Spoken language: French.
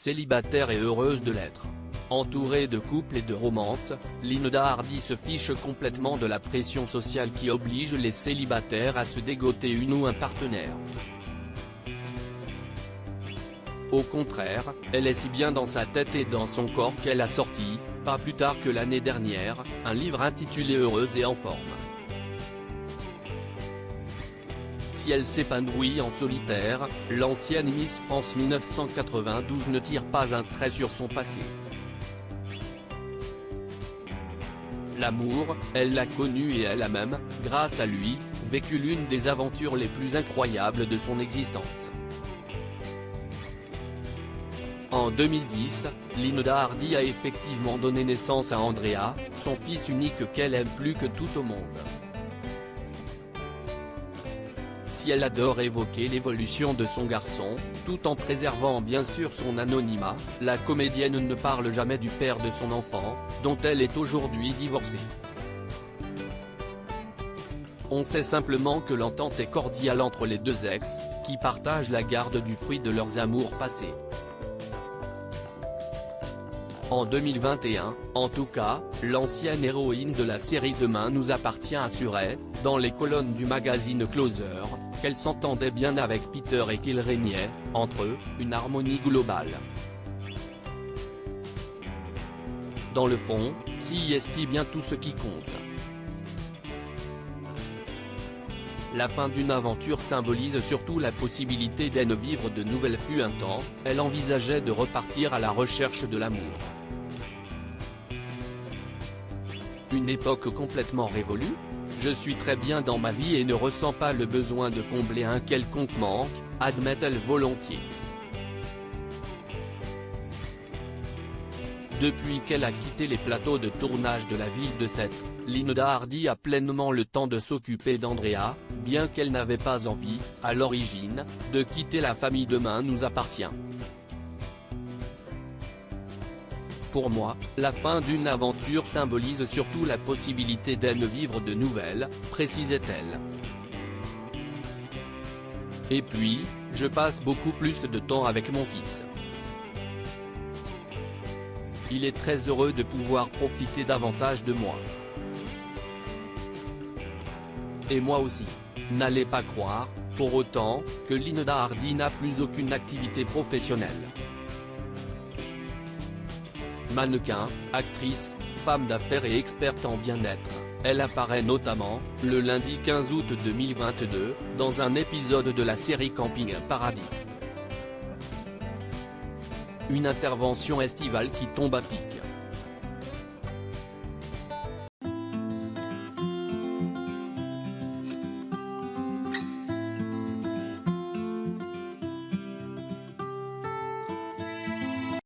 célibataire et heureuse de l'être. Entourée de couples et de romances, Linda Hardy se fiche complètement de la pression sociale qui oblige les célibataires à se dégoter une ou un partenaire. Au contraire, elle est si bien dans sa tête et dans son corps qu'elle a sorti, pas plus tard que l'année dernière, un livre intitulé Heureuse et en forme. Si elle s'épanouit en solitaire, l'ancienne Miss France 1992 ne tire pas un trait sur son passé. L'amour, elle l'a connu et elle a même, grâce à lui, vécu l'une des aventures les plus incroyables de son existence. En 2010, Linda Hardy a effectivement donné naissance à Andrea, son fils unique qu'elle aime plus que tout au monde. Si elle adore évoquer l'évolution de son garçon, tout en préservant bien sûr son anonymat, la comédienne ne parle jamais du père de son enfant, dont elle est aujourd'hui divorcée. On sait simplement que l'entente est cordiale entre les deux ex, qui partagent la garde du fruit de leurs amours passés. En 2021, en tout cas, l'ancienne héroïne de la série Demain nous appartient assurait, dans les colonnes du magazine Closer, qu'elle s'entendait bien avec Peter et qu'il régnait, entre eux, une harmonie globale. Dans le fond, si est bien tout ce qui compte. La fin d'une aventure symbolise surtout la possibilité d'en vivre de nouvelles. Fut un temps, elle envisageait de repartir à la recherche de l'amour. Une époque complètement révolue ? Je suis très bien dans ma vie et ne ressens pas le besoin de combler un quelconque manque, admet-elle volontiers. Depuis qu'elle a quitté les plateaux de tournage de La Ville de Sète, Linda Hardy a pleinement le temps de s'occuper d'Andrea, bien qu'elle n'avait pas envie, à l'origine, de quitter la famille Demain nous appartient. Pour moi, la fin d'une aventure symbolise surtout la possibilité d'en vivre de nouvelles, précisait-elle. Et puis, je passe beaucoup plus de temps avec mon fils. Il est très heureux de pouvoir profiter davantage de moi. Et moi aussi. N'allez pas croire, pour autant, que Linda Hardy n'a plus aucune activité professionnelle. Mannequin, actrice, femme d'affaires et experte en bien-être, elle apparaît notamment, le lundi 15 août 2022, dans un épisode de la série Camping Paradis. Une intervention estivale qui tombe à pic.